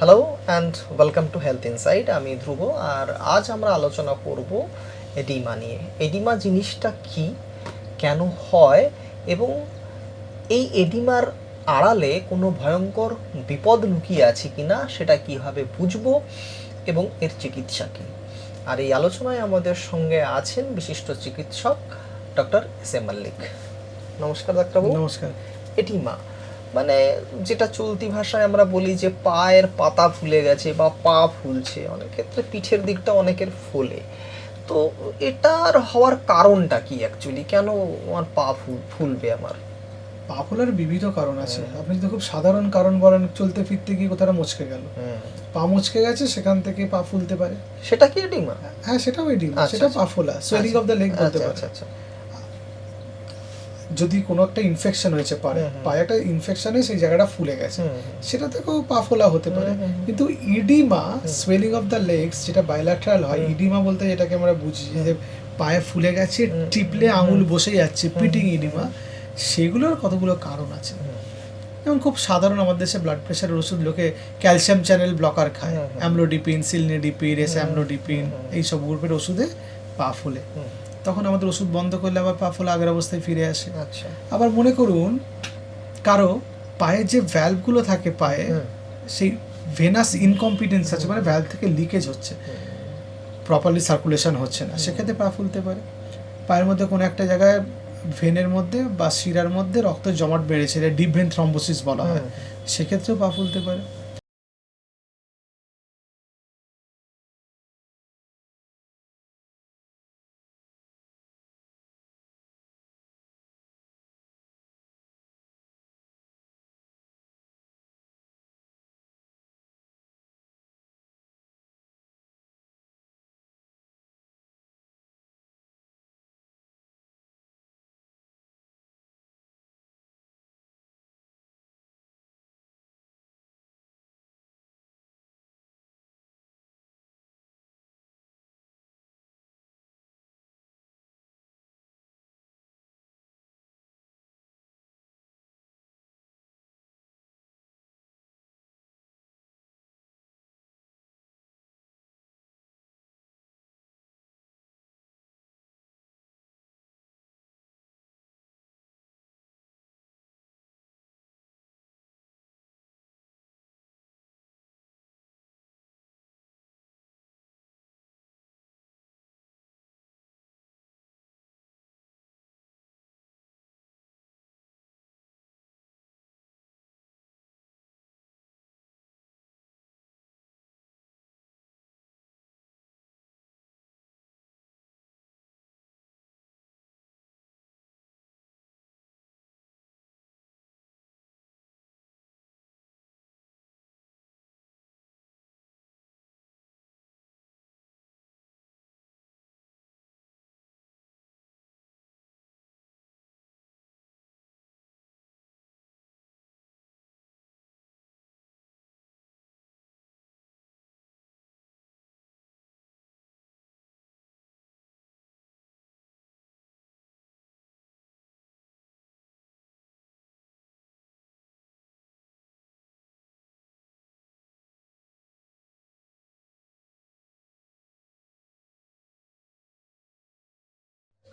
Hello and welcome to health insight. আমি ধ্রুব, আর আজ আমরা আলোচনা করব এডিমা নিয়ে। এডিমা জিনিসটা কি, কেন হয়, এবং এই এডিমার আড়ালে কোনো ভয়ঙ্কর বিপদ লুকিয়ে আছে কিনা সেটা কীভাবে বুঝবো এবং এর চিকিৎসা কী। আর এই আলোচনায় আমাদের সঙ্গে আছেন বিশিষ্ট চিকিৎসক ডক্টর এস এম মল্লিক। নমস্কার ডাক্তারবাবু। নমস্কার। এডিমা মানে যেটা চলতি ভাষায় আমরা বলি যে পায়ের পাতা ফুলে গেছে বা পা ফুলছে, অনেক ক্ষেত্রে পিঠের দিকটা অনেকের ফোলে। তো এটার হওয়ার কারণটা কি অ্যাকচুয়ালি, কেন আমার পা ফুলবে আমার? পা ফোলার বিবিধ কারণ আছে। আপনি যদি খুব সাধারণ কারণ বলেন, চলতে ফিরতে গিয়ে কোথাও মচকে গেল, পা মচকে গেছে, সেখান থেকে পা ফুলতে পারে। সেটা কি এডিমা? হ্যাঁ, সেটাও এডিমা। আচ্ছা, সেটা আচ্ছা। পা ফোলা, সোয়েলিং অফ দ্য লেগ বলতে আচ্ছা, পারে। আচ্ছা, আচ্ছা। যদি কোনো একটা ইনফেকশন হয়েছে পায়ে, পায়ে একটা ইনফেকশনে সেই জায়গাটা ফুলে গেছে, সেটা থেকেও পা ফোলা হতে পারে। কিন্তু oedema, swelling of the legs, যেটা বাইল্যাটারাল হয়, ইডিমা বলতে যেটাকে আমরা বুঝি যে পায়ে ফুলে গেছে, টিপলে আঙুল বসে যাচ্ছে, পিটিং ইডিমা, সেগুলোর কতগুলো কারণ আছে। যেমন খুব সাধারণ, আমাদের দেশে ব্লাড প্রেশারের ওষুধ লোকে ক্যালসিয়াম চ্যানেল ব্লকার খায়, অ্যামলোডিপিন, সিলনিডিপিন, অ্যামলোডিপিন, এইসব গ্রুপের ওষুধে পা ফুলে। তখন আমাদের ওষুধ বন্ধ করলে আবার পা ফোলা আগের অবস্থায় ফিরে আসে। আচ্ছা। আবার মনে করুন কারো পায়ে যে ভ্যালভগুলো থাকে পায়ে, সেই ভেনাস ইনকম্পিটেন্স আছে, মানে ভ্যালভ থেকে লিকেজ হচ্ছে, প্রপারলি সার্কুলেশন হচ্ছে না, সেক্ষেত্রে পা ফুলতে পারে। পায়ের মধ্যে কোনো একটা জায়গায় ভেনের মধ্যে বা শিরার মধ্যে রক্ত জমাট বেড়েছে, ডিপ ভেন থ্রম্বোসিস বলা হয়, সেক্ষেত্রেও পা ফুলতে পারে।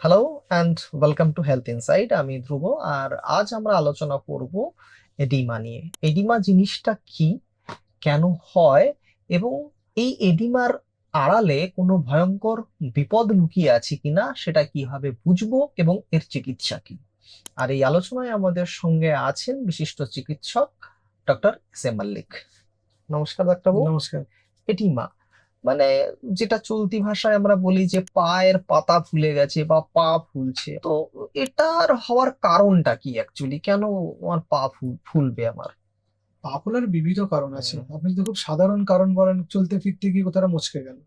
Hello and welcome to health insight. আমি ধ্রুব, আর আজ আমরা আলোচনা করব এডিমা নিয়ে। এডিমা জিনিসটা কি, কেন হয়, এবং এই এডিমার আড়ালে কোনো ভয়ঙ্কর বিপদ লুকিয়ে আছে কিনা সেটা কিভাবে বুঝবো এবং এর চিকিৎসা কি। আর এই আলোচনায় আমাদের সঙ্গে আছেন বিশিষ্ট চিকিৎসক ডক্টর এস এম মল্লিক। নমস্কার ডাক্তারবাবু। নমস্কার। এডিমা মানে যেটা চলতি ভাষায় আমরা বলি যে পায়ের পাতা ফুলে গেছে বা পা ফুলছে, তো এটার হওয়ার কারণটা কি অ্যাকচুয়ালি, কেন আমার পা ফুলবে আমার? পা ফোলার বিবিধ কারণ আছে। আপনি যদি খুব সাধারণ কারণ বলেন, চলতে ফিরতে গিয়ে কোথাও মচকে গেল,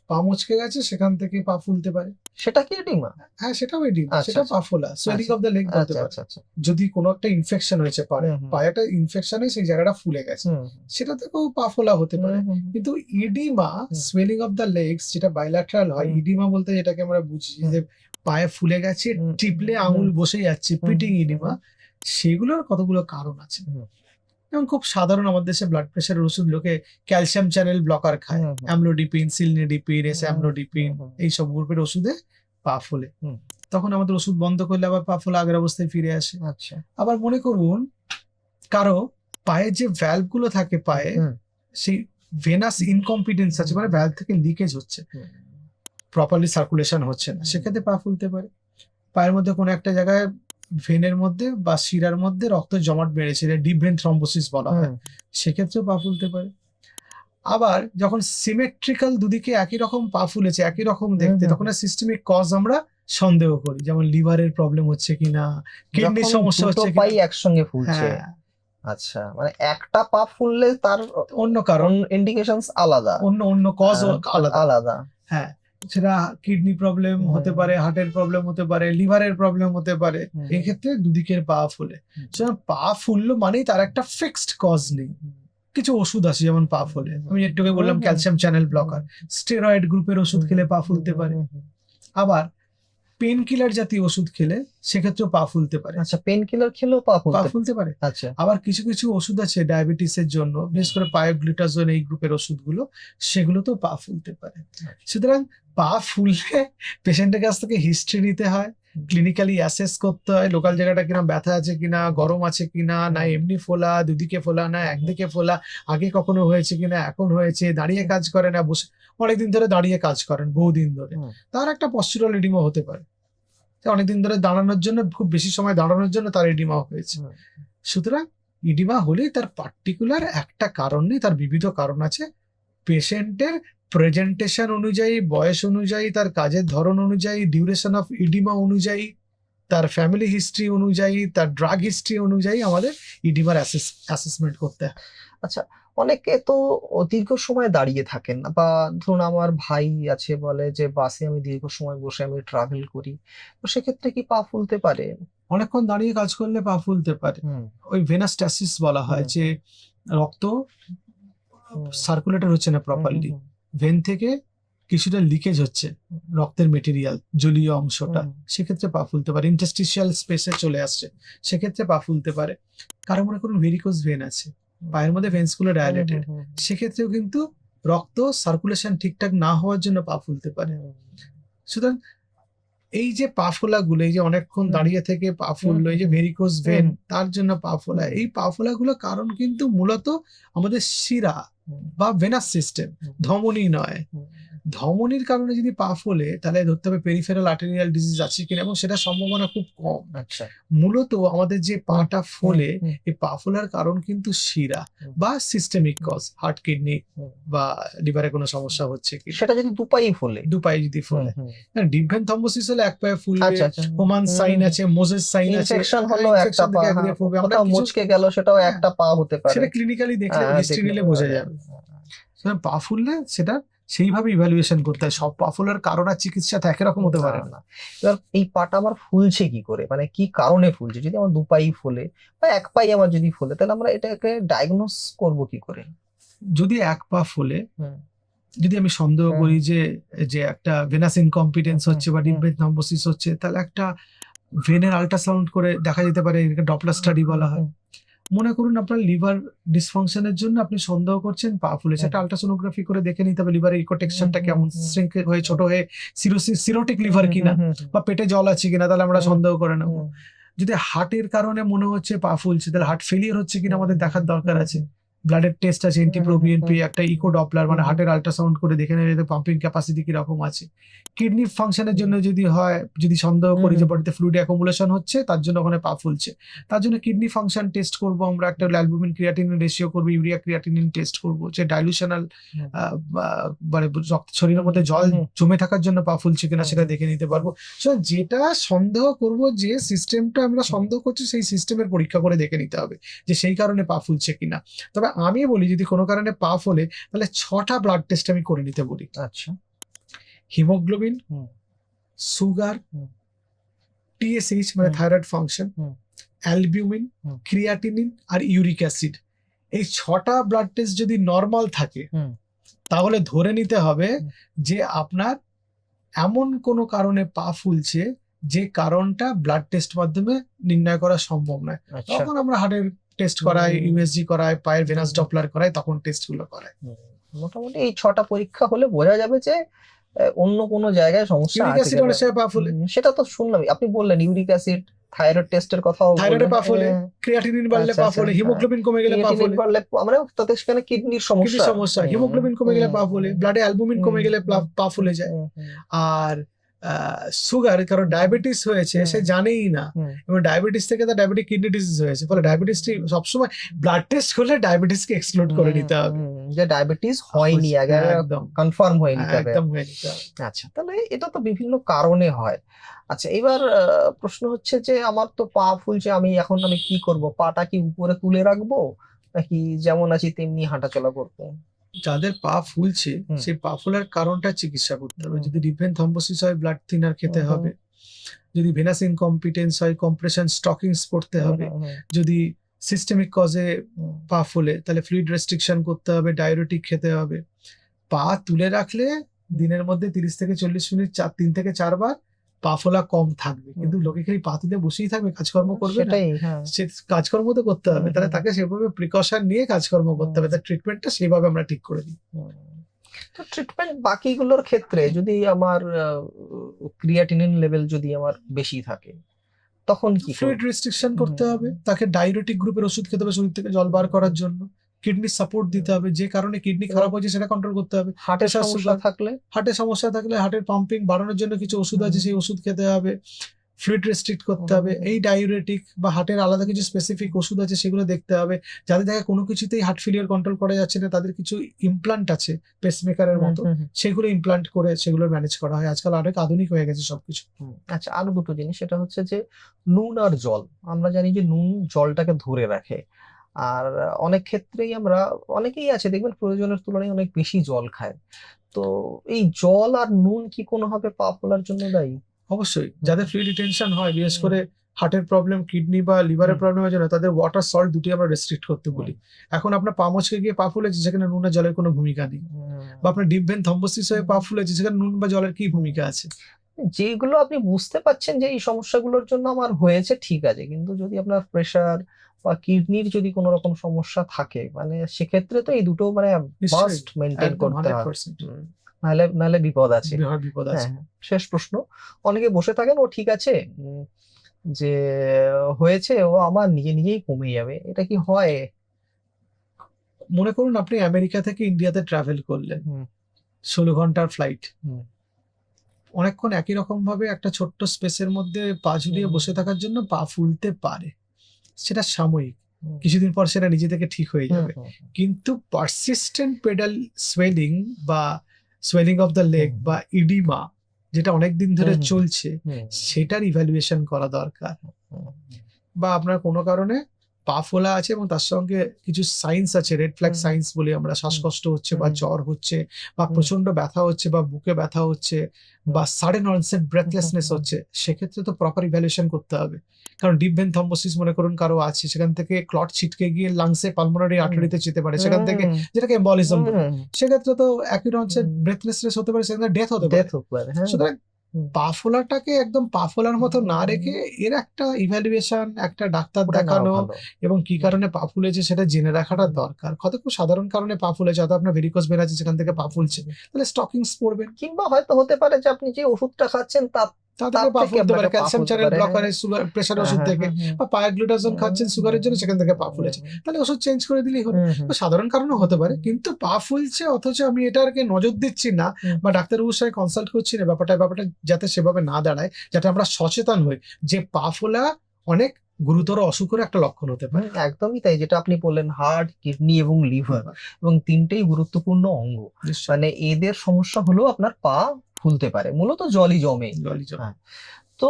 পা মচকে গেছে, সেখান থেকে পা ফুলতে পারে। সেটা কি এডিমা? হ্যাঁ, সেটাও এডিমা। আচ্ছা, সেটা আচ্ছা। পা ফোলা, সোয়েলিং আচ্ছা, অফ দ্য লেগ বলতে আচ্ছা, পারে। আচ্ছা, আচ্ছা। যদি কোনো একটা ইনফেকশন হয়েছে পায়ে, পায়ে একটা ইনফেকশনে সেই জায়গাটা ফুলে গেছে, সেটা থেকেও পা ফোলা হতে পারে। কিন্তু oedema, swelling of the legs, যেটা বাইল্যাটারাল হয়, ইডিমা বলতে যেটাকে আমরা বুঝি যে পায়ে ফুলে গেছে, টিপলে আঙুল বসে যাচ্ছে, পিটিং ইডিমা, সেগুলোর কতগুলো কারণ আছে। যেমন খুব সাধারণ আমাদের দেশে ব্লাড প্রেশারের ওষুধ লোকে ক্যালসিয়াম চ্যানেল ব্লকার খায়, অ্যামলোডিপিন, সিলনিডিপিন, অ্যামলোডিপিন, এইসব গ্রুপের ওষুধে পা ফোলে। তখন আমাদের ওষুধ বন্ধ করলে আবার পা ফোলা আগের অবস্থায় ফিরে আসে। আচ্ছা। আবার মনে করুন কারো পায়ে যে ভ্যালভ গুলো থাকে পায়ে, সেই ভেনাস ইনকম্পিটেন্স আছে, মানে ভ্যালভ থেকে লিকেজ হচ্ছে, প্রপারলি সার্কুলেশন হচ্ছে না, সেক্ষেত্রে পা ফুলতে পারে। পায়ের মধ্যে কোনো একটা জায়গায় ভেনের মধ্যে বা শিরার মধ্যে রক্ত জমাট বেড়েছে, ডিপ ভেন থ্রম্বোসিস বলা হয়, সেক্ষেত্রেও পা ফুলতে পারে। আবার যখন সিমেট্রিক্যাল দুদিকে একই রকম পা ফুলেছে, একই রকম দেখতে, তখন সিস্টেমিক কজ আমরা সন্দেহ করি, যেমন লিভারের প্রবলেম হচ্ছে কিনা, কিডনির সমস্যা হচ্ছে পাই কিনা। একসঙ্গে ফুলছে। আচ্ছা, মানে একটা পা ফুললে তার অন্য কারণ, ইন্ডিকেশনস আলাদা, অন্য কজ আলাদা। হ্যাঁ, সেটা কিডনি প্রবলেম হতে পারে, হার্টের প্রবলেম হতে পারে, লিভারের প্রবলেম হতে পারে। এই ক্ষেত্রে দুদিকের পা ফুলে। পা ফুললো মানেই তার একটা ফিক্সড কজ নেই। কিছু ওষুধ আছে যেমন পা ফুলে, আমি একটু আগে বললাম ক্যালসিয়াম চ্যানেল ব্লকার, স্টেরয়েড গ্রুপের ওষুধ খেলে পা ফুলতে পারে। আবার পেন কিলার জাতীয় ওষুধ খেলে সেক্ষেত্রেও পা ফুলতে পারে। আচ্ছা, পেন কিলার খেলেও পা ফুলতে পারে। আচ্ছা। আবার কিছু কিছু ওষুধ আছে ডায়াবেটিসের জন্য, বিশেষ করে পায়োগ্লুটাজোন, এই গ্রুপের ওষুধগুলো, সেগুলোতেও পা ফুলতে পারে। সুতরাং পা ফুললে পেশেন্টের কাছ থেকে হিস্ট্রি নিতে হয়, ক্লিনিক্যালি অ্যাসেস করতে হয়, লোকাল জায়গাটা কিনা ব্যথা আছে কিনা, গরম আছে কিনা, না এমনি ফোলা, দুদিকে ফোলা, না একদিকে ফোলা, আগে কখনো হয়েছে কিনা, এখন হয়েছে, দাঁড়িয়ে কাজ করে না বসে, অনেকদিন ধরে দাঁড়িয়ে কাজ করেন, বহুদিন ধরে, তার একটা পস্চুরাল এডিমা হতে পারে। অনেকদিন ধরে দাঁড়ানোর জন্য, খুব বেশি সময় দাঁড়ানোর জন্য তার এডিমা হয়েছে। সুতরাং ইডিমা হলে তার পার্টিকুলার একটা কারণ নেই, তার বিবিধ কারণ আছে। পেশেন্টের প্রেজেন্টেশন অনুযায়ী, বয়স অনুযায়ী, তার কাজের ধরন অনুযায়ী, ডিউরেশন অফ ইডিমা অনুযায়ী, তার ফ্যামিলি হিস্ট্রি অনুযায়ী, তার ড্রাগ হিস্ট্রি অনুযায়ী আমাদের ইডিমার অ্যাসেসমেন্ট করতে হয়। আচ্ছা, অনেকে তো দীর্ঘ সময় দাঁড়িয়ে থাকেন না, বা ধরুন আমার ভাই আছে, বলে যে বাসে আমি দীর্ঘ সময় বসে আমি ট্রাভেল করি, তো সেক্ষেত্রে কি পা ফুলতে পারে? অনেকক্ষণ দাঁড়িয়ে কাজ করলে পা ফুলতে পারে। ওই ভেনাস্ট্যাসিস বলা হয়, যে রক্ত সার্কুলেটর হচ্ছে না প্রপারলি, ভেন থেকে কিছুটা লিকেজ হচ্ছে রক্তের মেটেরিয়াল, জলীয় অংশটা, সেক্ষেত্রে পা ফুলতে পারে। ইন্টারস্টিশিয়াল স্পেসে চলে আসছে, সেক্ষেত্রে পা ফুলতে পারে। কারো মনে করুন ভেরিকোজ ভেন আছে, পায়ের মধ্যে ভেন্স গুলো ডায়ালেটেড, সেক্ষেত্রেও কিন্তু রক্ত সার্কুলেশন ঠিকঠাক না হওয়ার জন্য পা ফুলতে পারে। সুতরাং এই যে পা ফোলাগুলো, এই যে অনেকক্ষণ দাঁড়িয়ে থেকে পা ফুললো, এই যে ভেরিকোজ ভেন, তার জন্য পা ফোলা, এই পা ফোলাগুলো কারণ কিন্তু মূলত আমাদের শিরা বা ভেনাস সিস্টেম, ধমনী নয়। ধমনীর কারণে যদি পা ফোলে, তাহলে ধরতে হবে পেরিফেরাল আর্টেরিয়াল ডিজিজ আছে কিনা, এবং সেটা সম্ভাবনা খুব কম। আচ্ছা, মূলত আমাদের যে পাটা ফোলে, এই পা ফোলার কারণ কিন্তু শিরা বা সিস্টেমিক কজ, হার্ট, কিডনি বা লিভারে কোনো সমস্যা হচ্ছে কি, সেটা যদি দুপাই ফোলে, দুপায়ে যদি ফোলে। ডিপ ভেন থ্রম্বোসিস হলে এক পায়ে ফুলবে, হোমান সাইন আছে, মোজেস সাইন আছে, ইনফেকশন হলো একটা পা, কোথাও মুচকে গেল সেটাও একটা পা হতে পারে, সেটা ক্লিনিক্যালি দেখলে, হিস্ট্রি নিলে বোঝা যাবে। পা ফুললে সেটা সেইভাবে ইভ্যালুয়েশন করতে হয়। সব পা ফুলার কারণ আর চিকিৎসা তো একই রকম হতে পারে না। এবার এই পাটা আমার ফুলছে কি করে, মানে কি কারণে ফুলছে? যদি আমার দুপাই ফোলে বা এক পাই আমার যদি ফোলে, তাহলে আমরা এটাকে ডায়াগনোস করব কি করে? যদি এক পা ফোলে, যদি আমি সন্দেহ করি যে একটা ভেনাস ইনকম্পিটেন্স হচ্ছে বা ডিপ ভেন থ্রম্বোসিস হচ্ছে, তাহলে একটা ভেনের আল্ট্রাসাউন্ড করে দেখা যেতে পারে, এটাকে ডপলার স্টাডি বলা হয়। মনে করুন আপনার লিভার ডিসফাংশনের জন্য আপনি সন্দেহ করছেন পা ফুলেছে, একটা আল্ট্রাসোনোগ্রাফি করে দেখে নিতে হবে লিভারের ইকোটেক্সচারটা কেমন, শ্রিঙ্ক হয়ে ছোট হয়ে সিরোটিক লিভার কিনা, বা পেটে জল আছে কিনা, তাহলে আমরা সন্দেহ করে নেবো। যদি হার্টের কারণে মনে হচ্ছে পা ফুলছে, তাহলে হার্ট ফেলিয়ার হচ্ছে কিনা আমাদের দেখার দরকার আছে। ব্লাডের টেস্ট আছে, এন্টিপ্রোবিএনপি, একটা ইকো ডপলার, মানে হার্টের আল্ট্রাসাউন্ড করে দেখে নেবে পাম্পিং ক্যাপাসিটি কিরকম আছে। কিডনি ফাংশনের জন্য যদি হয়, যদি সন্দেহ করি যে বডিতে ফ্লুইড অ্যাকুমুলেশন হচ্ছে, তার জন্য ওখানে পা ফুলছে, তার জন্য কিডনি ফাংশন টেস্ট করব আমরা, একটা অ্যালবুমিন ক্রিয়াটিনিন রেশিও করবো, ইউরিয়া ক্রিয়াটিনিন টেস্ট করব, যে ডাইলুশনাল মানে শরীরের মধ্যে জল জমে থাকার জন্য পা ফুলছে কিনা সেটা দেখে নিতে পারবো। যেটা সন্দেহ করব, যে সিস্টেমটা আমরা সন্দেহ করছি, সেই সিস্টেমের পরীক্ষা করে দেখে নিতে হবে যে সেই কারণে পা ফুলছে কিনা। তবে আমি বলি, যদি কোনো কারণে পা ফোলে, তাহলে 6টা ব্লাড টেস্ট আমি করে নিতে বলি। আচ্ছা, হিমোগ্লোবিন, সুগার, টিএসএইচ মানে থাইরয়েড ফাংশন, অ্যালবিউমিন, ক্রিয়াটিনিন আর ইউরিক অ্যাসিড, এই 6টা ব্লাড টেস্ট যদি নরমাল থাকে, তাহলে ধরে নিতে হবে যে আপনার এমন কোনো কারণে পা ফুলছে যে কারণটা ব্লাড টেস্ট মাধ্যমে নির্ণয় করা সম্ভব নয়। তখন আমরা হার্টের টেস্ট করায়, হুম। ইউএসজি করায়, পায়ের ভেনাস হুম। ডপলার করায়, তখন টেস্টগুলো করায়। মোটামুটি এই 6টা পরীক্ষা হলে বোঝা যাবে যে অন্য কোনো জায়গায় সমস্যা ইউরিক আছে অ্যাসিড কিনা। অনেক সময় পা ফুলে, সেটা তো শুনলামই, আপনি বললেন ইউরিক অ্যাসিড, থাইরয়েড টেস্টের কথাও থাইরয়েডে বললেন। পা ফোলে, ক্রিয়াটিনিন বাড়লে আচ্ছা পা আচ্ছা, ফোলে, হ্যাঁ। হিমোগ্লোবিন কমে গেলে পা ক্রিয়েটিনিন ফোলে, বাড়লে মানে তাতে সেখানে কিডনির কিডনির সমস্যা। সমস্যা, হুম, হিমোগ্লোবিন কমে গেলে হুম, পা ফোলে, হুম, ব্লাডে অ্যালবুমিন হুম, কমে গেলে হুম, পা ফুলে যায়। হুম, হুম, আর সুগার, কারণ হুম, ডায়াবেটিস হয়েছে সে হুম, জানেই না, হুম, এবং ডায়াবেটিস থেকে তার ডায়াবেটিক কিডনি ডিজিজ হয়েছে, ফলে ডায়াবেটিসটি সবসময় ব্লাড টেস্ট করলে ডায়াবেটিসকে এক্সক্লুড করে নিতে হবে। যে ডায়াবেটিস হয়নি, আগে একদম, কনফার্ম হয়ে নিতে হবে। একদম হয়ে নিতে হবে। আচ্ছা, তাহলে এটা তো বিভিন্ন কারণে হয়। আচ্ছা, এবার প্রশ্ন হচ্ছে যে আমার তো পা ফুলছে, আমি কি করব? পাটা কি উপরে তুলে রাখবো, নাকি যেমন আছি তেমনি হাঁটাচলা করবো? যাদের পা ফুলছে হুম, সেই পা ফোলার কারণটা চিকিৎসা করতে হবে। হুম, যদি ডিপ ভেন থ্রম্বোসিস হয়, ব্লাড থিনার খেতে হুম, হবে। যদি ভেনাস ইনকম্পিটেন্স হয়, কম্প্রেশন স্টকিংস পরতে হুম, হবে। হুম, হুম, যদি সিস্টেমিক কজে হুম, পা ফুলে তাহলে ফ্লুইড রেস্ট্রিকশন করতে হবে, ডায়ুরেটিক খেতে হবে। পা তুলে রাখলে দিনের মধ্যে 30 থেকে 40 মিনিট 3 থেকে 4 বার পা ফোলা কম থাকবে। কিন্তু হুম, লোকে খালি পা তুলে বসেই থাকবে, কাজকর্ম করবে না। সেটাই, হ্যাঁ। সে কাজকর্ম তো করতে হবে। হুম, তাহলে হুম, তাকে সেভাবে প্রিকশন নিয়ে কাজকর্ম করতে হুম, হবে। তার ট্রিটমেন্টটা সেইভাবে আমরা ঠিক করে দিই। হুম। তো ট্রিটমেন্ট বাকিগুলোর ক্ষেত্রে যদি আমার ক্রিয়াটিনিন লেভেল যদি আমার বেশি থাকে, তখন কি ফ্লুইড করব? রেস্ট্রিকশন হুম, করতে হবে, তাকে ডায়ুরেটিক গ্রুপের ওষুধ খেতে হবে শরীর থেকে জল বার করার জন্য, কিডনি সাপোর্ট দিতে হবে, যে কারণে কিডনি এবং খারাপ হয়েছে সেটা কন্ট্রোল করতে হবে। হার্টের প্রেশার, সমস্যা সুগার, থাকলে? হার্টের সমস্যা থাকলে হার্টের পাম্পিং বাড়ানোর জন্য কিছু ওষুধ আছে, সেই ওষুধ খেতে হবে। ফ্লুইড রেস্ট্রিক্ট করতে হবে, এই ডায়ুরেটিক বা হার্টের আলাদা কিছু স্পেসিফিক ওষুধ আছে সেগুলো দেখতে হবে। যাদের দেখা কোনো কিছুতেই হার্ট ফেলিয়ার কন্ট্রোল করা যাচ্ছে না, তাদের কিছু ইমপ্লান্ট আছে পেসমেকারের মতো, সেগুলো ইমপ্লান্ট করে সেগুলো ম্যানেজ করা হয়। আজকাল অনেক আধুনিক হয়ে গেছে সবকিছু। আচ্ছা, আরো দুটো জিনিস, সেটা হচ্ছে যে নুন আর জল। আমরা জানি যে নুন জলটাকে ধরে রাখে, আর অনেক ক্ষেত্রেই অনেকেই আছে দেখবেন প্রয়োজনের তুলনায় অনেক বেশি জল খায়। তো এই জল আর নুন কি কোনোভাবে পা ফোলার জন্য দায়ী? অবশ্যই যাদের ফ্লুইড রিটেনশন হয়, বিশেষ হুম, করে হার্টের প্রবলেম, কিডনি বা লিভারের হুম, প্রবলেমের জন্য, তাদের ওয়াটার সল্ট দুটি আমরা রেস্ট্রিক্ট করতে বলি। এখন আপনার পা মচকে গিয়ে পা ফুলেছে, সেখানে নুন আর জলের কোনো ভূমিকা নেই। বা আপনার ডিপ ভেন থ্রম্বোসিস হয়ে পা ফুলেছে, সেখানে নুন বা জলের কি ভূমিকা আছে? যেগুলো আপনি বুঝতে পাচ্ছেন যে এই সমস্যাগুলোর জন্য আমার হয়েছে, ঠিক আছে, কিন্তু যদি আপনার প্রেশার বা কিডনির যদি কোনো রকম সমস্যা থাকে, মানে সেক্ষেত্রে তো এই দুটো মানে নিশ্চয়ই, মাস্ট মেনটেন একদম করতে হয়। 100%। নাহলে নাহলে বিপদ আছে। বিপদ হ্যাঁ, আছে। হ্যাঁ। শেষ প্রশ্ন, অনেকে বসে থাকেন ও ঠিক আছে, যে হয়েছে ও আমার নিজে নিজেই কমে যাবে, এটা কি হয়? মনে করুন আপনি আমেরিকা থেকে ইন্ডিয়াতে ট্রাভেল করলেন, হুম, 16 ঘন্টার ফ্লাইট। হুম, অনেকক্ষণ একই রকম ভাবে একটা ছোট্ট স্পেসের মধ্যে পা ঝুলিয়ে হুম, বসে থাকার জন্য পা ফুলতে পারে। সেটা সাময়িক, হুম, কিছুদিন পর সেটা নিজে থেকে ঠিক হয়ে হুম, যাবে। হুম, কিন্তু পারসিস্টেন্ট পেডাল সোয়েলিং বা সোয়েলিং অফ দ্য লেগ হুম, বা ইডিমা, যেটা অনেক দিন ধরে হুম, চলছে, হুম, সেটার ইভ্যালুয়েশন করা দরকার। হুম, বা আপনার কোনো কারণে পা ফোলা আছে এবং তার সঙ্গে কিছু সাইন্স আছে, রেড ফ্ল্যাগ হুম, সাইন্স বলি আমরা, শ্বাসকষ্ট হচ্ছে বা হুম, জ্বর হচ্ছে বা হুম, প্রচন্ড ব্যথা হচ্ছে বা বুকে ব্যথা হচ্ছে বা সাডেন অনসেট ব্রেথলেসনেস হচ্ছে, সেক্ষেত্রে তো প্রপার ইভ্যালুয়েশন করতে হবে। কারণ ডিপ ভেন থ্রম্বোসিস মনে করুন কারো আছে, সেখান থেকে ক্লট ছিটকে গিয়ে লাংসে, পালমোনারি আর্টারিতে যেতে পারে, সেখান থেকে, যেটাকে এম্বলিজম বলে, সেক্ষেত্রে তো অ্যাকিউট অনসেট ব্রেথলেসনেস হতে পারে, সেখানে ডেথ হতে পারে। ডেথ হতে পারে, হ্যাঁ। সুতরাং পা ফোলাটাকে একদম পা ফোলার মতো না রেখে এর একটা ইভ্যালুয়েশন, একটা ডাক্তার করে নেওয়া দেখানো ভালো। এবং কি কারণে পা ফুলেছে সেটা জেনে রাখাটা দরকার। হয়তো খুব সাধারণ কারণে পা ফুলেছে, হয়তো আপনার ভেরিকোজ ভেন আছে সেখান থেকে পা ফুলছে, তাহলে স্টকিংস পরবেন, কিংবা হয়তো হতে পারে যে আপনি যে ওষুধটা খাচ্ছেন তার তা তার থেকে পা থেকে ফুলতে পারে, আপনাকে পা ক্যালসিয়াম ফুলতে চ্যানেল পারে, হ্যাঁ। ব্লকারের সুগার প্রেশার হ্যাঁ, ওষুধ হ্যাঁ, থেকে, হ্যাঁ, হ্যাঁ। বা পায়াগ্লুটাজোন খাচ্ছেন সুগারের জন্য, সেখান থেকে পা ফুলেছে, তাহলে ওষুধ চেঞ্জ করে দিলেই হলো। তো সাধারণ কারণও হতে পারে, কিন্তু পা ফুলছে অথচ আমি এটাকে নজর দিচ্ছি না বা ডাক্তারবাবুর সাথে কনসাল্ট করছি না, ব্যাপারটা যাতে সেভাবে না দাঁড়ায়, যাতে আমরা সচেতন হই যে পা ফোলা অনেক গুরুতর অসুখের একটা লক্ষণ হতে পারে। একদমই তাই, যেটা আপনি বললেন, হার্ট, কিডনি এবং লিভার, এবং তিনটেই গুরুত্বপূর্ণ অঙ্গ। নিশ্চয়ই, মানে এদের সমস্যা হলেও আপনার পা ফুলতে পারে, মূলত জলই জমে। জলই জল। হ্যাঁ। তো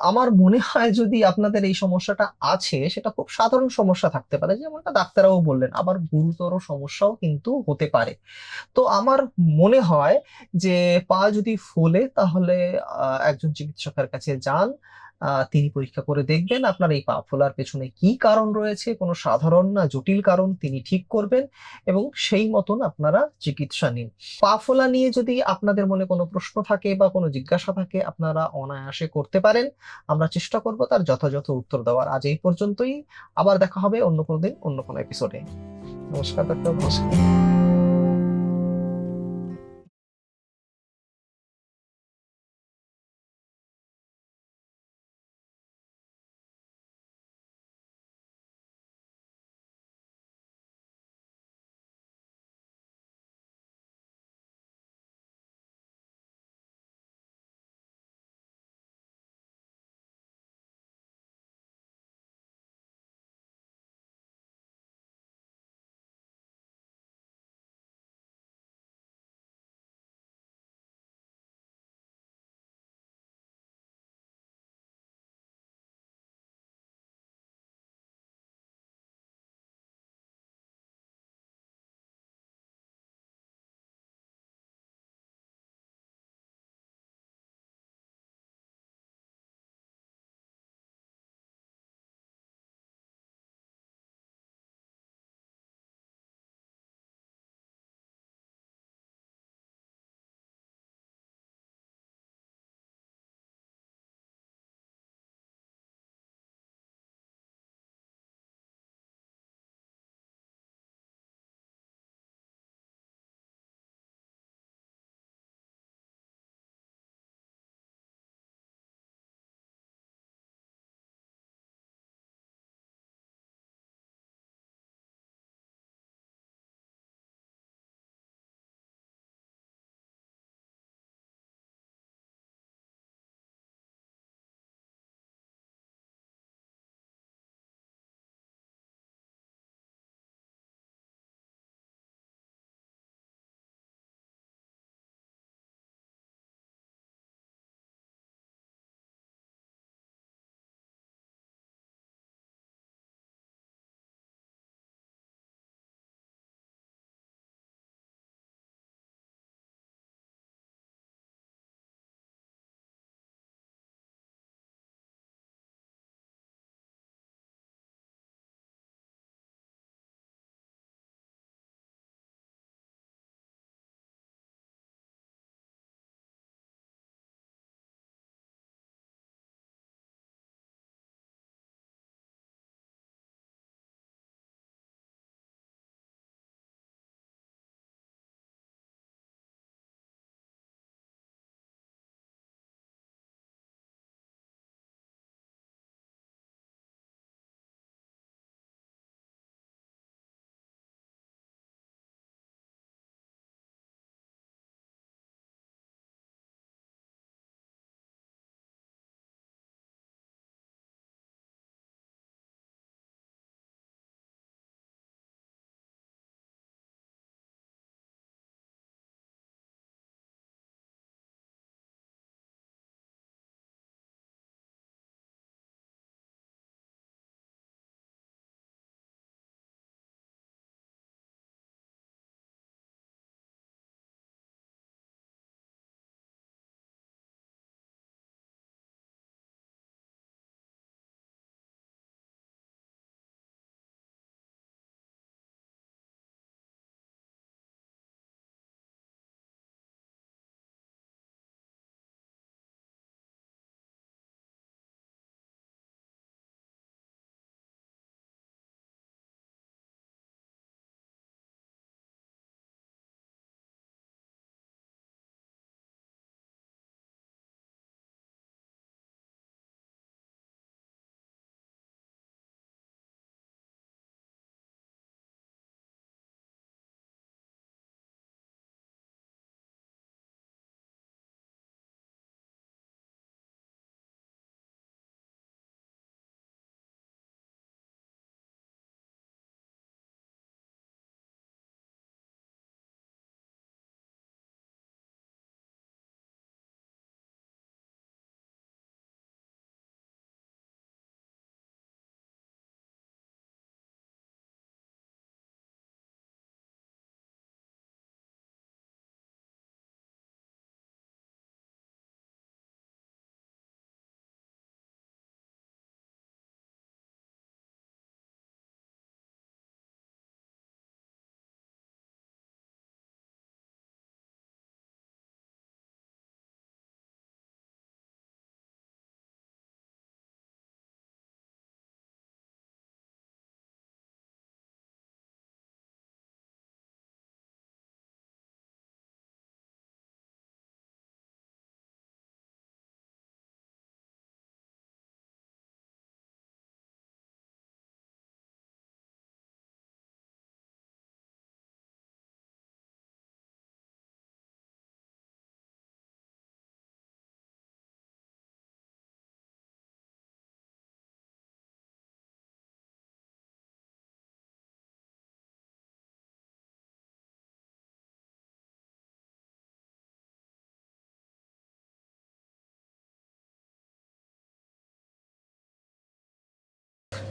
আমার মনে হয় যদি আপনাদের এই সমস্যাটা আছে, সেটা খুব সাধারণ সমস্যা থাকতে পারে, যেমনটা ডাক্তাররাও বললেন, আবার গুরুতর সমস্যাও কিন্তু হতে পারে। তো আমার মনে হয় যে পা যদি ফোলে তাহলে একজন চিকিৎসকের কাছে যান, তিনি পরীক্ষা করে দেখবেন আপনার এই পা ফোলার পেছনে কি কারণ রয়েছে, কোনো সাধারণ না জটিল কারণ তিনি ঠিক করবেন এবং সেই মতন আপনারা চিকিৎসা নিন। পা ফোলা নিয়ে যদি আপনাদের মনে কোনো প্রশ্ন থাকে বা কোনো জিজ্ঞাসা থাকে আপনারা অনায়াসে করতে পারেন। আমরা চেষ্টা করব তার যথাযথ উত্তর দেওয়ার। আজ এই পর্যন্তই। আবার দেখা হবে অন্য কোনো দিন, অন্য কোনো এপিসোডে। নমস্কার ডাক্তারবাবু। নমস্কার।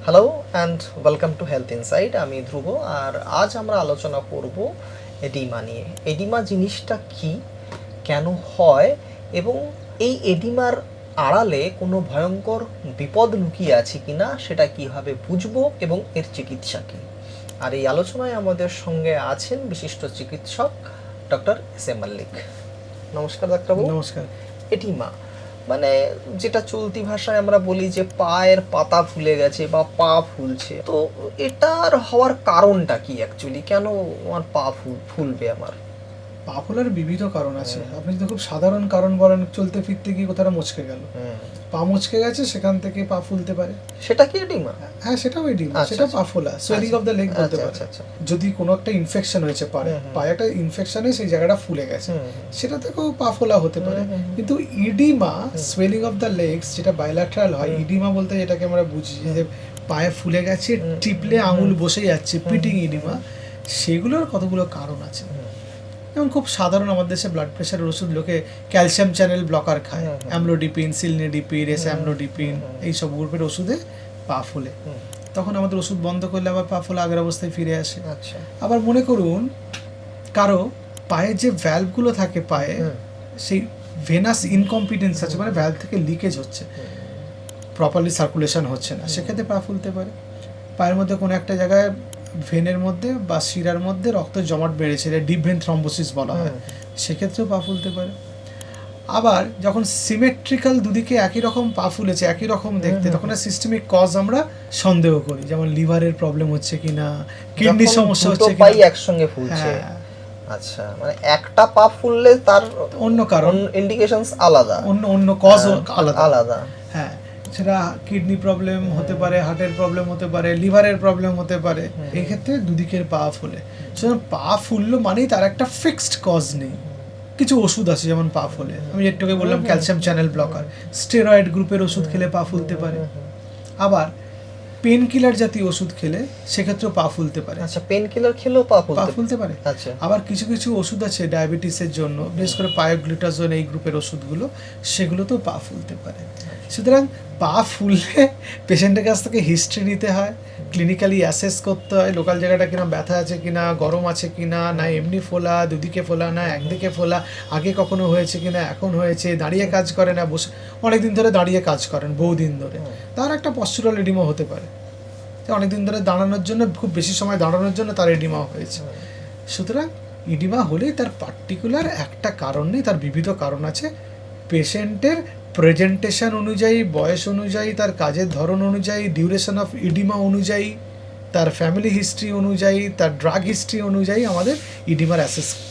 Hello and welcome to health insight. আমি ধ্রুব, আর আজ আমরা আলোচনা করব এডিমা নিয়ে। এডিমা জিনিসটা কি, কেন হয়, এবং এই এডিমার আড়ালে কোনো ভয়ঙ্কর বিপদ লুকিয়ে আছে কিনা সেটা কিভাবে বুঝবো এবং এর চিকিৎসা কী। আর এই আলোচনায় আমাদের সঙ্গে আছেন বিশিষ্ট চিকিৎসক ডক্টর এস এম মল্লিক। নমস্কার ডাক্তারবাবু। নমস্কার। এডিমা মানে যেটা চলতি ভাষায় আমরা বলি যে পায়ের পাতা ফুলে গেছে বা পা ফুলছে, তো এটার হওয়ার কারণটা কি অ্যাকচুয়ালি? কেন আমার পা ফুলবে আমার? পা ফোলার বিবিধ কারণ আছে। আপনি যদি খুব সাধারণ কারণ বলেন, চলতে ফিরতে গিয়ে কোথাও মুচকে গেল, পা মুচকে গেছে, সেখান থেকে পা ফুলতে পারে। সেটা কি এডিমা? হ্যাঁ, সেটাও এডিমা। আচ্ছা, সেটা আচ্ছা। পা ফোলা, সোয়েলিং অফ দ্য লেগ বলতে পারে। আচ্ছা আচ্ছা। যদি কোনো একটা ইনফেকশন হয়েছে পায়ে একটা ইনফেকশনে সেই জায়গাটা ফুলে গেছে, সেটা থেকেও পা ফোলা হতে পারে। কিন্তু oedema, swelling of the legs, যেটা বাইল্যাটারাল হয়, ইডিমা বলতে যেটাকে আমরা বুঝি যে পায়ে ফুলে গেছে, টিপলে আঙুল বসে যাচ্ছে, পিটিং ইডিমা, সেগুলোর কতগুলো কারণ আছে। যেমন খুব সাধারণ, আমাদের দেশে ব্লাড প্রেশারের ওষুধ লোকে ক্যালসিয়াম চ্যানেল ব্লকার খায়, অ্যামলোডিপিন, সিলনিডিপিন, অ্যামলোডিপিন, এইসব গ্রুপের ওষুধে পা ফুলে। তখন আমাদের ওষুধ বন্ধ করলে আবার পা ফোলা আগের অবস্থায় ফিরে আসে। আচ্ছা। আবার মনে করুন কারো পায়ে যে ভ্যালভগুলো থাকে পায়ে, সেই ভেনাস ইনকম্পিটেন্স আছে, মানে ভ্যালভ থেকে লিকেজ হচ্ছে, প্রপারলি সার্কুলেশন হচ্ছে না, সেক্ষেত্রে পা ফুলতে পারে। পায়ের মধ্যে কোনো একটা জায়গায় ভেনের মধ্যে বা শিরার মধ্যে রক্ত জমাট বেড়েছে, ডিপ ভেন থ্রম্বোসিস বলা হয়, সেক্ষেত্রেও পা ফুলতে পারে। আবার যখন সিমেট্রিক্যাল দুদিকে একই রকম পা ফুলেছে, একই রকম দেখতে, তখন সিস্টেমিক কজ আমরা সন্দেহ করি, যেমন লিভারের প্রবলেম হচ্ছে কিনা, কিডনির সমস্যা হচ্ছে কিনা। পাই একসঙ্গে ফুলছে। আচ্ছা, মানে একটা পা ফুললে তার অন্য কারণ, ইন্ডিকেশনস আলাদা, অন্য কজ আলাদা। হ্যাঁ, সেটা কিডনি প্রবলেম হতে পারে, হার্টের প্রবলেম হতে পারে, লিভারের প্রবলেম হতে পারে। এই ক্ষেত্রে দুদিকের পা ফুলে। সুতরাং পা ফুললো মানেই তার একটা ফিক্সড কজ নেই। কিছু ওষুধ আছে যেমন পা ফুলে, আমি একটুকে বললাম ক্যালসিয়াম চ্যানেল ব্লকার, স্টেরয়েড গ্রুপের ওষুধ খেলে পা ফুলতে পারে। আবার পেন কিলার জাতীয় ওষুধ খেলে সেক্ষেত্রেও পা ফুলতে পারে। আচ্ছা, পেন কিলার খেলেও পা ফুলতে পারে। আচ্ছা। আবার কিছু কিছু ওষুধ আছে ডায়াবেটিসের জন্য, বিশেষ করে পায়োগ্লুটাজোন, এই গ্রুপের ওষুধগুলো, সেগুলোতেও পা ফুলতে পারে। সুতরাং পা ফুললে পেশেন্টের কাছ থেকে হিস্ট্রি নিতে হয়, ক্লিনিক্যালি অ্যাসেস করতে হয়, লোকাল জায়গাটা কিনা ব্যথা আছে কিনা, গরম আছে কিনা, না এমনি ফোলা, দুদিকে ফোলা, না একদিকে ফোলা, আগে কখনো হয়েছে কিনা, এখন হয়েছে, দাঁড়িয়ে কাজ করে না বসে, অনেকদিন ধরে দাঁড়িয়ে কাজ করেন, বহুদিন ধরে, তার একটা পস্চুরাল এডিমা হতে পারে। অনেকদিন ধরে দাঁড়ানোর জন্য, খুব বেশি সময় দাঁড়ানোর জন্য তার এডিমা হয়েছে। সুতরাং ইডিমা হলেই তার পার্টিকুলার একটা কারণ নেই, তার বিবিধ কারণ আছে। পেশেন্টের প্রেজেন্টেশন অনুযায়ী, বয়স অনুযায়ী, তার কাজের ধরন অনুযায়ী, ডিউরেশন অফ ইডিমা অনুযায়ী, তার ফ্যামিলি হিস্ট্রি অনুযায়ী, তার ড্রাগ হিস্ট্রি অনুযায়ী আমাদের ইডিমার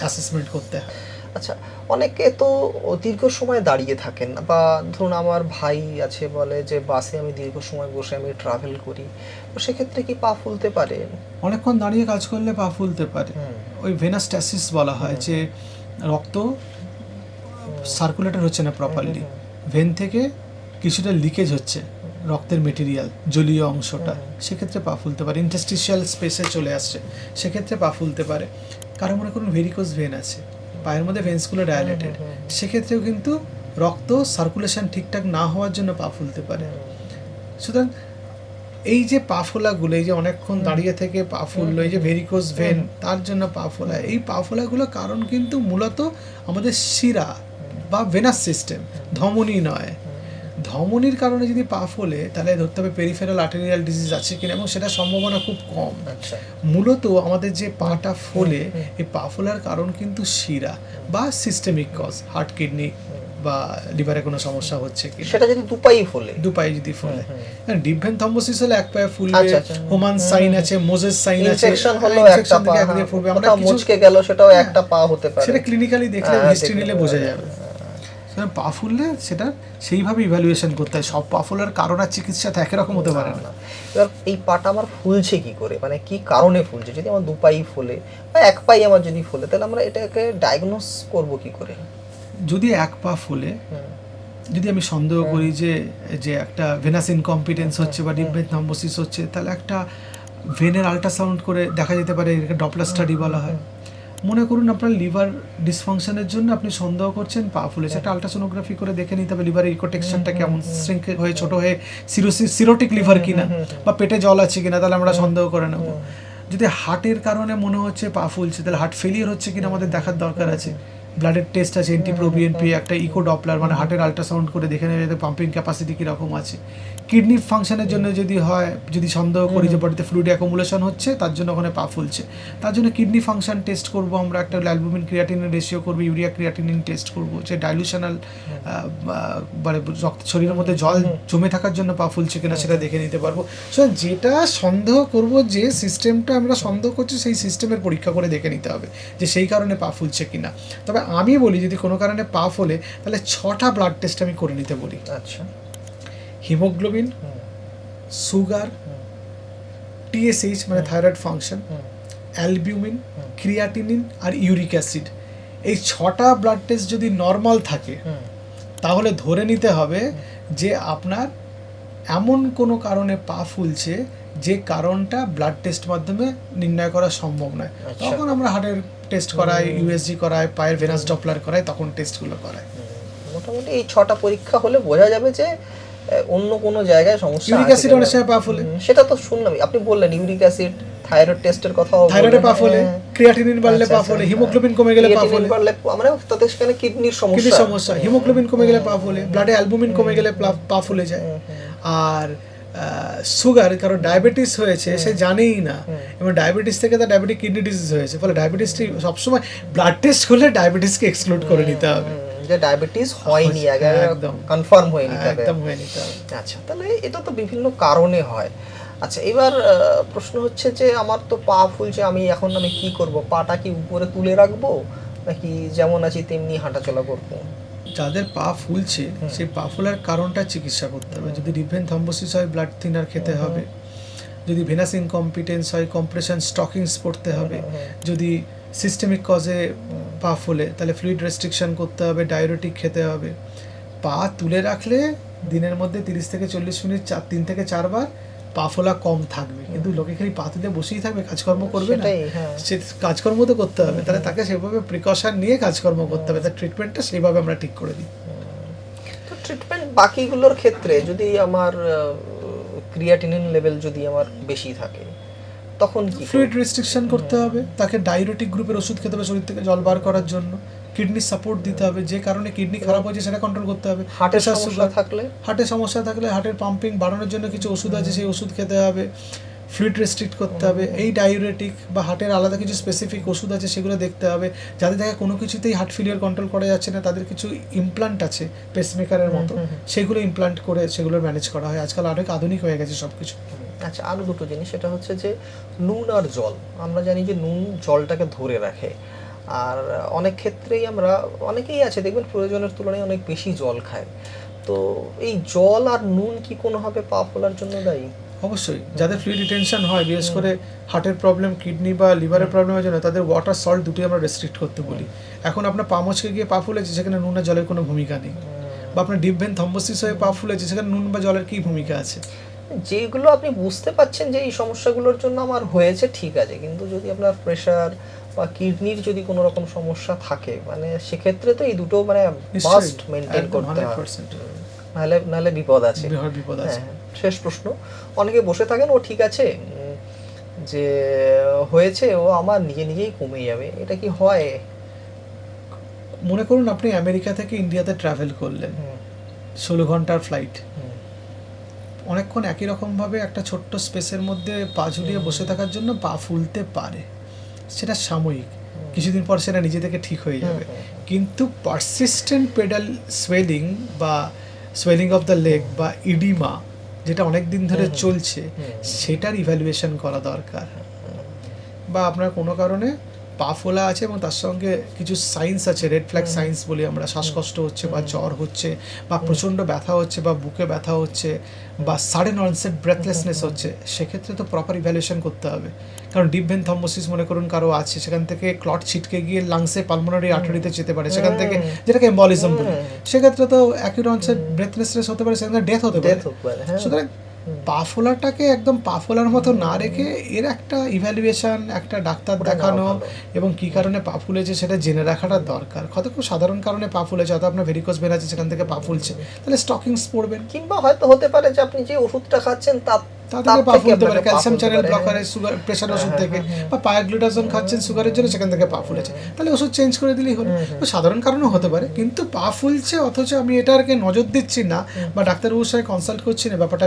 অ্যাসেসমেন্ট করতে হয়। আচ্ছা, অনেকে তো দীর্ঘ সময় দাঁড়িয়ে থাকেন, বা ধরুন আমার ভাই আছে, বলে যে বাসে আমি দীর্ঘ সময় বসে আমি ট্রাভেল করি, তো সেক্ষেত্রে কি পা ফুলতে পারে? অনেকক্ষণ দাঁড়িয়ে কাজ করলে পা ফুলতে পারে। ওই ভেনাস্ট্যাসিস বলা হয়, যে রক্ত সার্কুলেটর হচ্ছে না প্রপারলি, ভেন থেকে কিছুটা লিকেজ হচ্ছে রক্তের মেটেরিয়াল, জলীয় অংশটা, সেক্ষেত্রে পা ফুলতে পারে। ইন্টারস্টিশিয়াল স্পেসে চলে আসছে, সেক্ষেত্রে পা ফুলতে পারে। কারো মনে করুন ভেরিকোজ ভেন আছে, পায়ের মধ্যে ভেন্সগুলো ডায়ালেটেড, সেক্ষেত্রেও কিন্তু রক্ত সার্কুলেশন ঠিকঠাক না হওয়ার জন্য পা ফুলতে পারে। সুতরাং এই যে পা ফোলাগুলো, এই যে অনেকক্ষণ দাঁড়িয়ে থেকে পা ফুললো, এই যে ভেরিকোজ ভেন, তার জন্য পা ফোলা, এই পা ফোলাগুলো কারণ কিন্তু মূলত আমাদের শিরা বা ভেনাস সিস্টেম, ধমনী নয়। ধমনীর কারণে যদি পা ফোলে, তাহলে ধরতে হবে পেরিফেরাল আর্টেরিয়াল ডিজিজ আছে কিনা, এবং সেটা সম্ভাবনা খুব কম। আচ্ছা। মূলত আমাদের যে পাটা ফোলে, এই পা ফোলার কারণ কিন্তু শিরা বা সিস্টেমিক কজ, হার্ট, কিডনি বা লিভারে কোনো সমস্যা হচ্ছে কি, সেটা যদি দুপাই ফোলে, দুপায়ে যদি ফোলে। ডিপ ভেন থ্রম্বোসিস হলে এক পায়ে ফুলবে, হোমান সাইন আছে, মোজেস সাইন আছে, ইনফেকশন হলো একটা পা, একদিকে ফুলবে, আমরা মুচকে গেল, সেটাও একটা পা হতে পারে। সেটা ক্লিনিক্যালি দেখলে, হিস্ট্রি নিলে বোঝা যাবে। পা ফুললে সেটা সেইভাবে ইভ্যালুয়েশন করতে হয়। সব পা ফোলার কারণ আর চিকিৎসা তো একই রকম হতে পারে না। এবার এই পাটা আমার ফুলছে কি করে, মানে কি কারণে ফুলছে? যদি আমার দুপাই ফোলে বা এক পাই আমার যদি ফোলে, তাহলে আমরা এটাকে ডায়াগনোস করব কি করে? যদি এক পা ফুলে, যদি আমি সন্দেহ করি যে যে একটা ভেনাস ইনকম্পিটেন্স হচ্ছে বা ডিপ ভেন থ্রম্বোসিস হচ্ছে, তাহলে একটা ভেনের আল্ট্রাসাউন্ড করে দেখা যেতে পারে, এটাকে ডপলার স্টাডি বলা হয়। মনে করুন আপনার লিভার ডিসফাংশনের জন্য আপনি সন্দেহ করছেন পা ফুলেছে, একটা আলট্রাসোনোগ্রাফি করে দেখে নিতে হবে লিভারের ইকো টেক্সচারটা কেমন, শ্রিঙ্ক হয়ে ছোট হয়ে সিরোটিক লিভার কিনা বা পেটে জল আছে কিনা, তাহলে আমরা সন্দেহ করে নেব। যদি হার্টের কারণে মনে হচ্ছে পা ফুলছে, তাহলে হার্ট ফেলিয়ার হচ্ছে কিনা আমাদের দেখার দরকার আছে। ব্লাডের টেস্ট আছে, এনটিপ্রোবিএনপি, একটা ইকো ডপলার মানে হার্টের আল্ট্রাসাউন্ড করে দেখে নেবে যাতে পাম্পিং ক্যাপাসিটি কীরকম আছে। কিডনি ফাংশনের জন্য যদি হয়, যদি সন্দেহ করি যে বডিতে ফ্লুইড অ্যাকুমুলেশন হচ্ছে, তার জন্য ওখানে পা ফুলছে, তার জন্য কিডনি ফাংশন টেস্ট করব আমরা, একটা অ্যালবুমিন ক্রিয়াটিনিন রেশিও করব, ইউরিয়া ক্রিয়াটিনিন টেস্ট করব, যে ডাইলুশনাল মানে শরীরের মধ্যে জল জমে থাকার জন্য পা ফুলছে কিনা সেটা দেখে নিতে পারবো। সো যেটা সন্দেহ করব, যে সিস্টেমটা আমরা সন্দেহ করছি সেই সিস্টেমের পরীক্ষা করে দেখে নিতে হবে যে সেই কারণে পা ফুলছে কিনা। তবে আমি বলি যদি কোনো কারণে পা ফোলে তাহলে 6টা ব্লাড টেস্ট আমি করে নিতে বলি। আচ্ছা, হিমোগ্লোবিন, সুগার, টিএসএইচ মানে থাইরয়েড ফাংশন, অ্যালবিউমিন, ক্রিয়াটিনিন আর ইউরিক অ্যাসিড, এই 6টা ব্লাড টেস্ট যদি নর্মাল থাকে তাহলে ধরে নিতে হবে যে আপনার এমন কোনো কারণে পা ফুলছে যে কারণটা ব্লাড টেস্ট মাধ্যমে নির্ণয় করা সম্ভব নয়। তখন আমরা হার্টের টেস্ট করাই, ইউএসজি করাই, পায়ের ভেনাস ডপলার করাই, তখন টেস্টগুলো করাই। মোটামুটি এই 6টা পরীক্ষা হলে বোঝা যাবে যে অন্য কোনো জায়গায় সমস্যা ইউরিক আছে অ্যাসিড অনেক সময় পা ফুলে, সেটা তো শুনলাম, আপনি বললেন ইউরিক অ্যাসিড, থাইরয়েড টেস্টের কথাও থাইরয়েডে পা ফুলে, ক্রিয়াটিনিন বাড়লে পা ফুলে, হিমোগ্লোবিন কমে গেলে পা ফুলে, মানে তাতে সেখানে কিডনির কিডনির সমস্যা, হিমোগ্লোবিন কমে গেলে পা ফুলে, ব্লাডে অ্যালবুমিন কমে গেলে পা ফুলে যায়। আর সুগার, কারণ ডায়াবেটিস হয়েছে সে জানেই না, এবং ডায়াবেটিস থেকে তার ডায়াবেটিক কিডনি ডিজিজ হয়েছে, ফলে ডায়াবেটিসটি সবসময় ব্লাড টেস্ট করলে ডায়াবেটিসকে এক্সক্লুড করে নিতে হবে, যে ডায়াবেটিস হয়নি, একদম কনফার্ম হয়ে নিতে হবে, একদম হয়ে নিতে হবে। আচ্ছা, তাহলে এটা তো বিভিন্ন কারণে হয়। আচ্ছা, এবার প্রশ্ন হচ্ছে যে আমার তো পা ফুলছে, আমি কি করব? পাটা কি উপরে তুলে রাখবো নাকি যেমন আছি তেমনি হাঁটাচলা করবো? যাদের পা ফুলছে সেই পা ফোলার কারণটা চিকিৎসা করতে হবে। যদি ডিপ ভেন থ্রম্বোসিস হয় ব্লাড থিনার খেতে হবে, যদি ভেনাস ইনকম্পিটেন্স হয় কম্প্রেশন স্টকিংস পড়তে হবে, যদি সিস্টেমিক কজে পা ফোলে তাহলে ফ্লুইড রেস্ট্রিকশন করতে হবে, ডায়ুরেটিক খেতে হবে। পা তুলে রাখলে দিনের মধ্যে 30 থেকে 40 মিনিট 3 থেকে 4 বার পা ফোলা কম থাকবে, কিন্তু লোকে খালি পা তুলে বসেই থাকবে, কাজকর্ম করবে না, সে কাজকর্ম তো করতে হবে, তাহলে তাকে সেভাবে প্রিকশন নিয়ে কাজকর্ম করতে হবে, তার ট্রিটমেন্টটা সেইভাবে আমরা ঠিক করে দিই। তো ট্রিটমেন্ট বাকিগুলোর ক্ষেত্রে যদি আমার ক্রিয়াটিনিন লেভেল যদি আমার বেশি থাকে তখন কি? ফ্লুইড রেস্ট্রিকশন করতে হবে, তাকে ডায়ুরেটিক গ্রুপের ওষুধ খেতে হবে শরীর থেকে জল বার করার জন্য, কিডনি সাপোর্ট দিতে হবে, যে কারণে কিডনি খারাপ হয়েছে সেটা কন্ট্রোল করতে হবে। হার্টের সমস্যা থাকলে হার্টের পাম্পিং বাড়ানোর জন্য কিছু ওষুধ আছে, সেই ওষুধ খেতে হবে, ফ্লুইড রেস্ট্রিক্ট করতে হবে। এই ডায়ুরেটিক বা হার্টের আলাদা কিছু স্পেসিফিক ওষুধ আছে সেগুলো দেখতে হবে। যাদের দেখা কোনো কিছুতেই হার্ট ফেলিয়ার কন্ট্রোল করা যাচ্ছে না তাদের কিছু ইমপ্লান্ট আছে পেসমেকারের মতো, সেগুলো ইমপ্লান্ট করে সেগুলো ম্যানেজ করা হয়। আজকাল অনেক আধুনিক হয়ে গেছে সব কিছু। আচ্ছা, আরও দুটো জিনিস, সেটা হচ্ছে যে নুন আর জল। আমরা জানি যে নুন জলটাকে ধরে রাখে, আর অনেক ক্ষেত্রেই অনেকেই আছে দেখবেন প্রয়োজনের তুলনায় অনেক বেশি জল খায়। তো এই জল আর নুন কি কোনোভাবে পা ফোলার জন্য দায়ী? অবশ্যই, যাদের ফ্লুইড রিটেনশন হয়, বিশেষ করে হার্টের প্রবলেম, কিডনি বা লিভারের প্রবলেমের জন্য, তাদের ওয়াটার সল্ট দুটোই আমরা রেস্ট্রিক্ট করতে বলি। এখন আপনার পা মচকে গিয়ে পা ফুলেছে, সেখানে নুন আর জলের কোনো ভূমিকা নেই, বা আপনার ডিপ ভেন থ্রম্বোসিস হয়ে পা ফুলেছে, সেখানে নুন বা জলের কী ভূমিকা আছে? যেগুলো আপনি বুঝতে পাচ্ছেন যে এই সমস্যাগুলোর জন্য আমার হয়েছে, ঠিক আছে, কিন্তু যদি আপনার প্রেশার বা কিডনির যদি কোনো রকম সমস্যা থাকে, মানে সেক্ষেত্রে তো এই দুটো মানে মাস্ট মেনটেন করতে হবে, নাহলে বিপদ আছে। শেষ প্রশ্ন, অনেকে বসে থাকেন ও ঠিক আছে যে হয়েছে, ও আমার নিজেই কমে যাবে, এটা কি হয়? মনে করুন আপনি আমেরিকা থেকে ইন্ডিয়াতে ট্রাভেল করলেন, 16 ঘন্টার ফ্লাইট, অনেকক্ষণ একই রকমভাবে একটা ছোট্ট স্পেসের মধ্যে পা ঝুলিয়ে বসে থাকার জন্য পা ফুলতে পারে, সেটা সাময়িক, কিছুদিন পর সেটা নিজে থেকে ঠিক হয়ে যাবে। কিন্তু পারসিস্টেন্ট পেডাল সোয়েলিং বা সোয়েলিং অফ দ্য লেগ বা ইডিমা, যেটা অনেক দিন ধরে চলছে, সেটার ইভ্যালুয়েশন করা দরকার। বা আপনার কোনো কারণে পা ফোলা আছে এবং তার সঙ্গে কিছু সাইন্স আছে, রেড ফ্ল্যাগ সাইন্স বলি আমরা, শ্বাসকষ্ট হচ্ছে বা জ্বর হচ্ছে বা প্রচণ্ড ব্যথা হচ্ছে বা বুকে ব্যথা হচ্ছে বা সাডেন অনসেট ব্রেথলেসনেস হচ্ছে, সেক্ষেত্রে তো প্রপার ইভ্যালুয়েশন করতে হবে। কারণ ডিপ ভেন থ্রম্বোসিস মনে করুন কারো আছে, সেখান থেকে ক্লট ছিটকে গিয়ে লাংসে পালমোনারি আর্টারিতে যেতে পারে, সেখান থেকে যেটাকে এম্বলিজম বলি, সেক্ষেত্রে তো অ্যাকিউট অনসেট ব্রেথলেসনেস হতে পারে, সেখানে ডেথ হতে পারে। সুতরাং পা ফোলাটাকে একদম পা ফোলার মতো না রেখে এর একটা ইভ্যালুয়েশন, একটা ডাক্তার করে দেখানো নেওয়া ভালো। এবং কি কারণে পা ফুলেছে সেটা জেনে রাখাটা দরকার। হয়তো খুব সাধারণ কারণে পা ফুলেছে, হয়তো আপনার ভেরিকোজ ভেন আছে সেখান থেকে পা ফুলছে, তাহলে স্টকিংস পরবেন। কিংবা হয়তো হতে পারে যে আপনি যে ওষুধটা খাচ্ছেন তার তা তার থেকে পা থেকে ফুলতে পারে, আপনাকে পা ক্যালসিয়াম ফুলতে চ্যানেল পারে, ব্লকারে, হ্যাঁ। সুগার প্রেশার হ্যাঁ, ওষুধ হ্যাঁ, থেকে, হ্যাঁ, বা পায়াগ্লুটাজোন খাচ্ছেন সুগারের জন্য, সেখান থেকে পা ফুলেছে, তাহলে ওষুধ চেঞ্জ করে দিলেই হলো। তো সাধারণ কারণও হতে পারে, কিন্তু পা ফুলছে অথচ আমি এটাকে নজর দিচ্ছি না বা ডাক্তারবাবুর সঙ্গে কনসাল্ট করছি না, ব্যাপারটা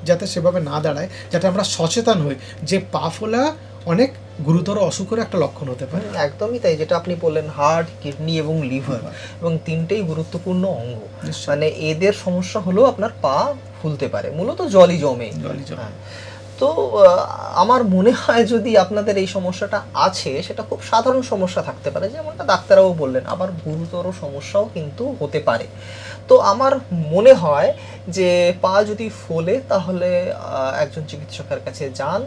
যাতে সেভাবে না দাঁড়ায়, যাতে আমরা সচেতন হই যে পা ফোলা অনেক গুরুতর অসুখের একটা লক্ষণ হতে পারে। একদমই তাই, যেটা আপনি বললেন হার্ট, কিডনি এবং লিভার, এবং তিনটেই গুরুত্বপূর্ণ অঙ্গ। নিশ্চয়ই। মানে এদের সমস্যা হলেও আপনার পা ফুলতে পারে, মূলত জলই জমে। জলই জমে। হ্যাঁ। তো আমার মনে হয় যদি আপনাদের এই সমস্যাটা আছে, সেটা খুব সাধারণ সমস্যা থাকতে পারে, যেমনটা ডাক্তারবাবু বললেন, আবার গুরুতর সমস্যাও কিন্তু হতে পারে। তো আমার মনে হয় যে পা যদি ফোলে তাহলে একজন চিকিৎসকের কাছে যান,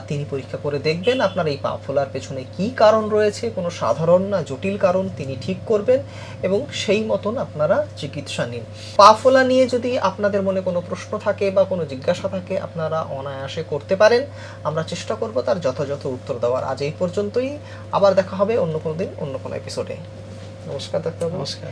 তিনি পরীক্ষা করে দেখবেন আপনার এই পা ফোলার পেছনে কী কারণ রয়েছে, কোনো সাধারণ না জটিল কারণ তিনি ঠিক করবেন এবং সেই মতন আপনারা চিকিৎসা নিন। পা ফোলা নিয়ে যদি আপনাদের মনে কোনো প্রশ্ন থাকে বা কোনো জিজ্ঞাসা থাকে, আপনারা অনায়াসে করতে পারেন, আমরা চেষ্টা করব তার যথাযথ উত্তর দেওয়ার। আজ এই পর্যন্তই, আবার দেখা হবে অন্য কোনো দিন অন্য কোনো এপিসোডে। নমস্কার ডাক্তারবাবু। নমস্কার।